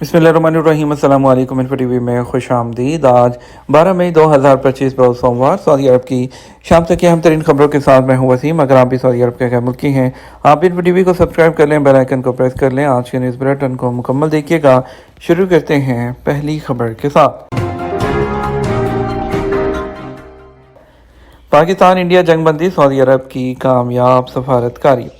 बिस्मिल्लाहिर्रहमानिर्रहीम। अस्सलाम वालेकुम। इन्फो टीवी में खुश आमदीद। आज 12 मई 2025 रोज़ सोमवार सऊदी अरब की शाम तक की अहम तरीन खबरों के साथ मैं हूँ वसीम। अगर आप भी सऊदी अरब के गैर मुल्की हैं, आप इन्फो टीवी को सब्सक्राइब कर लें, बेल आइकन को प्रेस कर लें। आज के न्यूज़ बुलेटिन को मुकम्मल देखिएगा। शुरू करते हैं पहली खबर के साथ। पाकिस्तान इंडिया जंगबंदी, सऊदी अरब की कामयाब सफारतकारी।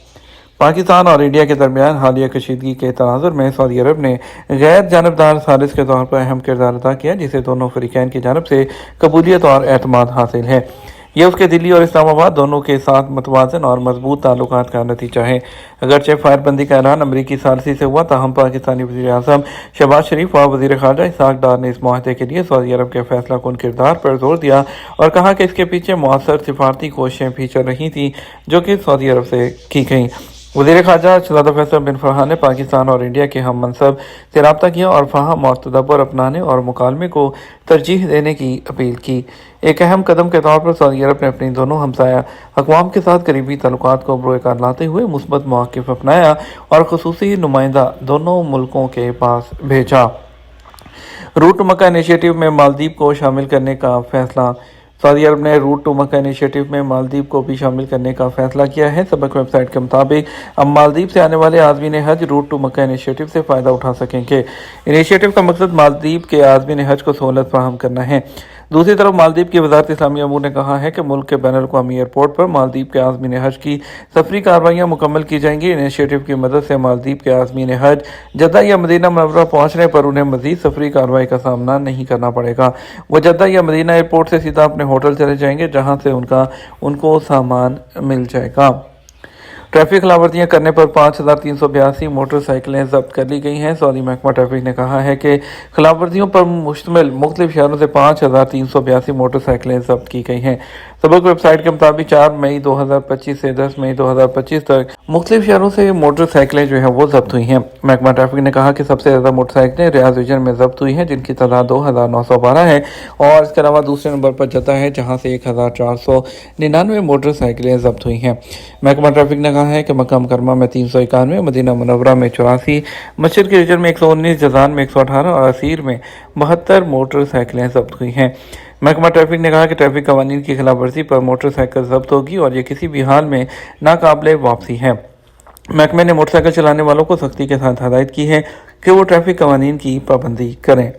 पाकिस्तान और इंडिया के दरमियान हालिया कशीदगी के तनाजुर में सऊदी अरब ने गैर जानबदार सालिस के तौर पर अहम किरदार अदा किया, जिसे दोनों फरीकैन की जानब से कबूलियत और एतमाद हासिल है। यह उसके दिल्ली और इस्लामाबाद दोनों के साथ मतवाजन और मजबूत ताल्लुकात का नतीजा है। अगरचे फायरबंदी का ऐलान अमरीकी सालसी से हुआ, ताहम पाकिस्तानी वज़ीर आज़म शहबाज शरीफ और वज़ीर ख़ारजा इसहाक़ डार ने इस माहदे के लिए सऊदी अरब के फैसला कुन किरदार पर जोर दिया और कहा कि इसके पीछे मौसर सिफारती कोशिशें भी चल रही थीं जो कि सऊदी अरब से की गईं। वज़ीर ख़ारजा शहजादा फैसल बिन फरहान ने पाकिस्तान और इंडिया के हम मनसब से रब्ता किया और फ़हम और तदब्बर अपनाने और मुकालमे को तरजीह देने की अपील की। एक अहम कदम के तौर पर सऊदी अरब ने अपनी दोनों हमसाया अक़वाम के साथ करीबी ताल्लुकात को बरोकार लाते हुए मुस्बत मौक़िफ़ अपनाया और ख़ुसूसी नुमाइंदा दोनों मुल्कों के पास भेजा। रूट टू मक्का इनिशिएटिव में मालदीव को शामिल करने का फैसला। सऊदी अरब ने रूट टू मक्का इनिशिएटिव में मालदीव को भी शामिल करने का फैसला किया है। सबक वेबसाइट के मुताबिक अब मालदीव से आने वाले आज़मीन हज रूट टू मक्का इनिशिएटिव से फ़ायदा उठा सकेंगे। इनिशिएटिव का मकसद मालदीव के आज़मीन हज को सहूलत फराहम करना है। दूसरी तरफ मालदीव की वज़ारत इस्लामी अमूर ने कहा है कि मुल्क के बैनुल अक़वामी एयरपोर्ट पर मालदीव के आज़मीन हज की सफरी कार्रवाइयाँ मुकम्मल की जाएंगी। इनिशिएटिव की मदद से मालदीव के आज़मीन हज जद्दा या मदीना मुनव्वरा पहुँचने पर उन्हें मज़ीद सफरी कार्रवाई का सामना नहीं करना पड़ेगा। वो जद्दा या मदीना एयरपोर्ट से सीधा अपने होटल चले जाएंगे, जहाँ से उनको सामान मिल जाएगा। ट्रैफिक खिलाफवर्जियाँ करने पर 5382 मोटरसाइकिलें जब्त कर ली गई हैं। सऊदी महकमा ट्रैफिक ने कहा है कि खिलाफवर्जियों पर मुश्तमिल मुख्तलिफ शहरों से 5382 मोटरसाइकिलें जब्त की गई हैं। सबक वेबसाइट के मुताबिक 4 मई 2025 से 10 मई 2025 तक मुख्तलिफ शहरों से मोटरसाइकिलें जो हैं वो जब्त हुई हैं। महकमा ट्रैफिक ने कहा कि सबसे ज़्यादा मोटरसाइकिलें रियाज रीजन में जब्त हुई हैं, जिनकी तादाद 2912 है, और इसके अलावा दूसरे नंबर पर जद्दा है, जहाँ से 1499 मोटरसाइकिलें जब्त हुई हैं। महकमा ट्रैफिक ने कहा है कि मक्का मुकरमा में 391, मदीना मुनव्वरा में 84, मशरिक़ी रीजन में 119, जज़ान में 118 और असीर में 72 मोटरसाइकिलें जब्त हुई हैं। महकमा ट्रैफिक ने कहा कि ट्रैफिक कवानीन की खिलाफवर्जी पर मोटरसाइकिल जब्त होगी और ये किसी भी हाल में नाकाबिले वापसी है। महकमे ने मोटरसाइकिल चलाने वालों को सख्ती के साथ हदायत की है कि वो ट्रैफिक कवानीन की पाबंदी करें।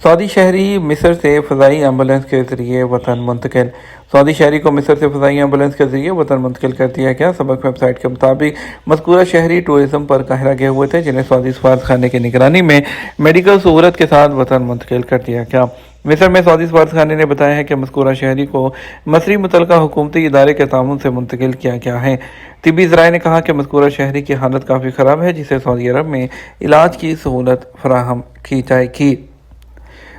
सऊदी शहरी मिस्र से फ़ज़ाई एम्बुलेंस के ज़रिए वतन मुंतकिल। सऊदी शहरी को मिस्र से फ़ज़ाई एम्बुलेंस के ज़रिए वतन मुंतकिल कर दिया गया। सबक वेबसाइट के मुताबिक मज़कूरा शहरी टूरिज़म पर काहिरा गए हुए थे, जिन्हें सऊदी सफारतखाने की निगरानी में मेडिकल सहूलत के साथ वतन मुंतकिल कर दिया गया। मिस्र में सऊदी सफारतखाने ने बताया है कि मज़कूरा शहरी को मसरी मुतलका हुकूमती इदारे के तामुन से मुंतकिल किया गया है। तिब्बी ज़राए ने कहा कि मज़कूरा शहरी की हालत काफ़ी ख़राब है, जिसे सऊदी अरब में इलाज की सहूलत फराहम की जाएगी।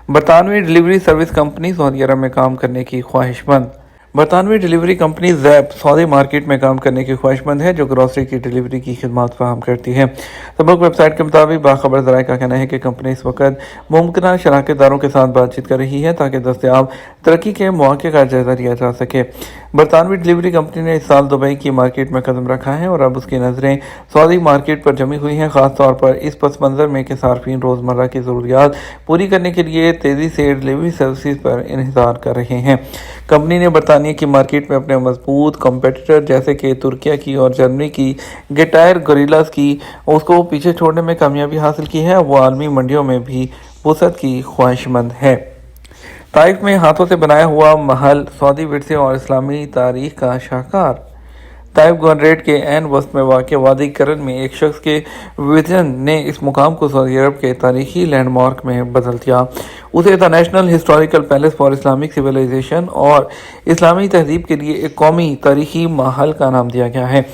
बरतानवी delivery service company Saudi Arab में काम करने की ख्वाहिशमंद। बरतानवी delivery company Zapp Saudi market में काम करने की ख्वाहिशमंद है, जो ग्रॉसरी की डिलीवरी की खिदमत फराहम करती है। सबक वेबसाइट के मुताबिक बाखबर ज़राए का कहना है कि कंपनी इस वक्त मुमकिन शराकतदारों के साथ बातचीत कर रही है ताकि दस्तयाब तरक्की के मौके का जायजा लिया जा सके। बरतानवी डिलीवरी कंपनी ने इस साल दुबई की मार्केट में कदम रखा है और अब उसकी नज़रें सऊदी मार्केट पर जमी हुई हैं, ख़ास तौर पर इस पस मंज़र में कि सार्फिन रोज़मर्रा की ज़रूरियात पूरी करने के लिए तेज़ी से डिलीवरी सर्विस पर इंतज़ार कर रहे हैं। कंपनी ने बरतानिया की मार्केट में अपने मजबूत कॉम्पिटिटर जैसे कि तुर्किया की और जर्मनी की गेटायर गोरिल्लास की उसको पीछे छोड़ने में कामयाबी हासिल की है। वो आलमी मंडियों में भी वसअत की ख्वाहिशमंद है। ताइफ में हाथों से बनाया हुआ महल सऊदी विरसे और इस्लामी तारीख का शाहकार। ताइफ गवर्नरेट के ऐन वस्त में वाक़ वादी करन में एक शख्स के विजन ने इस मुकाम को सऊदी अरब के तारीखी लैंडमार्क में बदल दिया। उसे the national historical palace for Islamic civilisation और इस्लामी तहजीब के लिए एक कौमी तारीखी महल का नाम दिया गया है।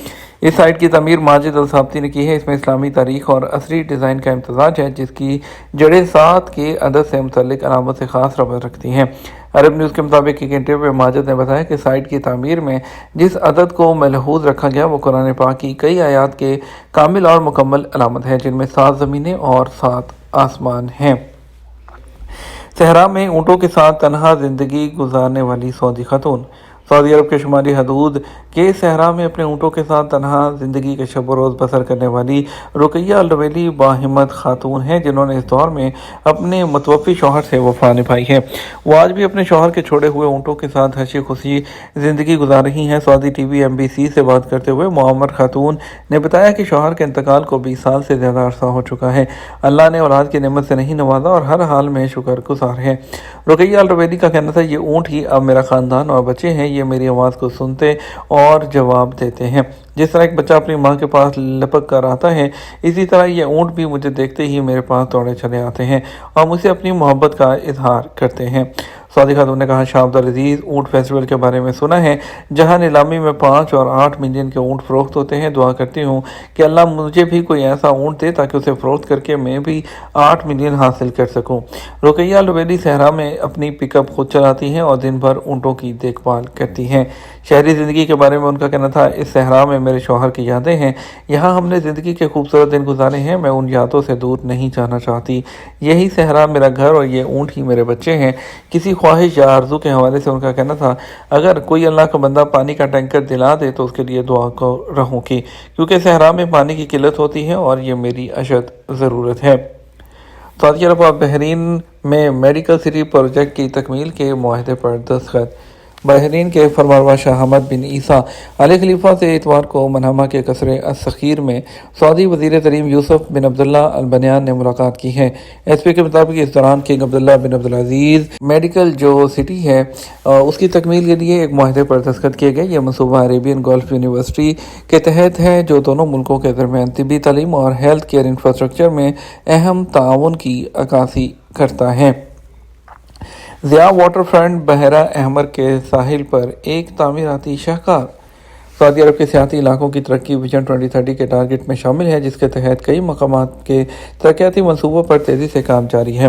इस साइट की तमीर माजिद अल साब्ती ने की है। इसमें इस्लामी तारीख और असरी डिज़ाइन का इम्तजाज है, जिसकी जड़ें 7 के अदद से मुतल्लिक अलामत से ख़ास रबत रखती हैं। अरब न्यूज़ के मुताबिक एक इंटरव्यू में माजिद ने बताया कि साइट की तामीर में जिस अदद को मलहूज़ रखा गया वो कुरान पाक की कई आयात के कामिल और मुकम्मल अलामत है, जिनमें 7 ज़मीनें और 7 आसमान हैं। सहरा में ऊँटों के साथ तनहा ज़िंदगी गुजारने वाली सऊदी खातून। सऊदी अरब के शुमाली हदूद کہ صحرا میں اپنے اونٹوں کے ساتھ تنہا زندگی کے شب و روز بسر کرنے والی رقیہ الرویلی باہمت خاتون ہیں جنہوں نے اس دور میں اپنے متوفی شوہر سے وفا نبھائی ہے۔ وہ آج بھی اپنے شوہر کے چھوڑے ہوئے اونٹوں کے ساتھ ہنسی خوشی زندگی گزار رہی ہیں۔ سعودی ٹی وی MBC سے بات کرتے ہوئے معمر خاتون نے بتایا کہ شوہر کے انتقال کو 20 سال سے زیادہ عرصہ ہو چکا ہے۔ اللہ نے اولاد کی نعمت سے نہیں نوازا اور ہر حال میں شکر گزار ہے۔ رقیہ الرویلی کا کہنا تھا، یہ اونٹ ہی اب میرا خاندان اور بچے ہیں، یہ میری آواز کو سنتے اور جواب دیتے ہیں۔ جس طرح ایک بچہ اپنی ماں کے پاس لپک کر آتا ہے، اسی طرح یہ اونٹ بھی مجھے دیکھتے ہی میرے پاس دوڑے چلے آتے ہیں اور مجھ سے اپنی محبت کا اظہار کرتے ہیں۔ سعودی خاتون نے کہا، شاہ عبدالعزیز اونٹ فیسٹیول کے بارے میں سنا ہے جہاں نیلامی میں 5 اور 8 ملین کے اونٹ فروخت ہوتے ہیں۔ دعا کرتی ہوں کہ اللہ مجھے بھی کوئی ایسا اونٹ دے تاکہ اسے فروخت کر کے میں بھی 8 ملین حاصل کر سکوں۔ رقیہ الرویلی صحرا میں اپنی پک اپ خود چلاتی ہیں اور دن بھر اونٹوں کی دیکھ بھال کرتی ہیں۔ شہری زندگی کے بارے میں ان کا کہنا تھا، اس صحرا میں میرے شوہر کی یادیں ہیں، یہاں ہم نے زندگی کے خوبصورت دن گزارے ہیں، میں ان یادوں سے دور نہیں جانا چاہتی۔ یہی صحرا میرا گھر اور یہ اونٹ ہی میرے بچے ہیں۔ کسی خواہش یا آرزو کے حوالے سے ان کا کہنا تھا، اگر کوئی اللہ کا بندہ پانی کا ٹینکر دلا دے تو اس کے لیے دعا کو رہوں گی، کیونکہ صحرا میں پانی کی قلت ہوتی ہے اور یہ میری اشد ضرورت ہے۔ سعودی عرب اور بحرین میں میڈیکل سٹی پروجیکٹ کی تکمیل کے معاہدے پر دستخط۔ بحرین کے فرمانروا شاہ حمد بن عیسیٰ آل خلیفہ سے اتوار کو منامہ کے قصر الصخیر میں سعودی وزیر تعلیم یوسف بن عبداللہ البنیان نے ملاقات کی ہے۔ SP کے مطابق اس دوران کنگ عبداللہ بن عبدالعزیز میڈیکل جو سٹی ہے اس کی تکمیل کے لیے ایک معاہدے پر دستخط کیے گئے۔ یہ منصوبہ عربین گولف یونیورسٹی کے تحت ہے جو دونوں ملکوں کے درمیان طبی تعلیم اور ہیلتھ کیئر انفراسٹرکچر میں اہم تعاون کی عکاسی کرتا ہے۔ ضیاء واٹر فرنٹ بحیرہ احمر کے ساحل پر ایک تعمیراتی شاہکار سعودی عرب کے سیاحتی علاقوں کی ترقی ویژن 2030 کے ٹارگٹ میں شامل ہے، جس کے تحت کئی مقامات کے ترقیاتی منصوبوں پر تیزی سے کام جاری ہے۔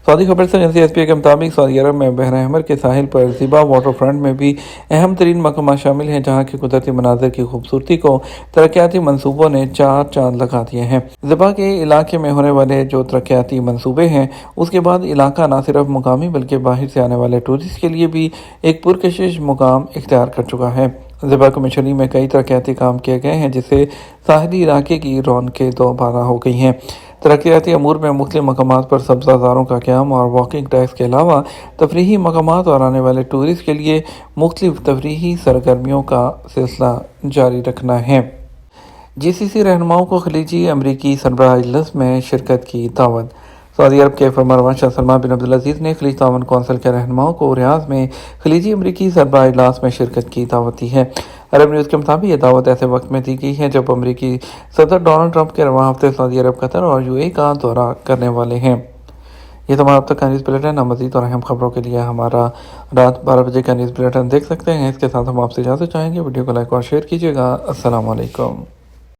سعودی خبر ایجنسی SP کے مطابق سعودی عرب میں بحیرہ احمر کے ساحل پر ضبا واٹر فرنٹ میں بھی اہم ترین مقامات شامل ہیں، جہاں کے قدرتی مناظر کی خوبصورتی کو ترقیاتی منصوبوں نے 4 چاند لگا دیے ہیں۔ ضبا کے علاقے میں ہونے والے جو ترقیاتی منصوبے ہیں، اس کے بعد علاقہ نہ صرف مقامی بلکہ باہر سے آنے والے ٹورسٹ کے لیے بھی ایک پرکشش مقام اختیار کر چکا ہے۔ ضبا کمیشنری میں کئی ترقیاتی کام کیے گئے ہیں، جس سے ساحلی علاقے کی رونقیں دوبارہ ہو گئی ہیں۔ ترقیاتی امور میں مختلف مقامات پر سبزہ زاروں کا قیام اور واکنگ ٹریکس کے علاوہ تفریحی مقامات اور آنے والے ٹورسٹ کے لیے مختلف تفریحی سرگرمیوں کا سلسلہ جاری رکھنا ہے۔ GCC رہنماؤں کو خلیجی امریکی سربراہ اجلاس میں شرکت کی دعوت۔ سعودی عرب کے فرمانروا شاہ سلمان بن عبدالعزیز نے خلیج تعاون کونسل کے رہنماؤں کو ریاض میں خلیجی امریکی سربراہ اجلاس میں شرکت کی دعوت دی ہے۔ عرب نیوز کے مطابق یہ دعوت ایسے وقت میں دی گئی ہے جب امریکی صدر ڈونلڈ ٹرمپ کے رواں ہفتے سعودی عرب، قطر اور UAE کا دورہ کرنے والے ہیں۔ یہ تمام اب تک کا نیوز بلیٹن ہے۔ مزید اور اہم خبروں کے لیے ہمارا رات 12 بجے کا نیوز بلیٹن دیکھ سکتے ہیں۔ اس کے ساتھ ہم آپ سے اجازت چاہیں گے۔ ویڈیو کو لائک اور شیئر کیجیے گا۔ السلام علیکم۔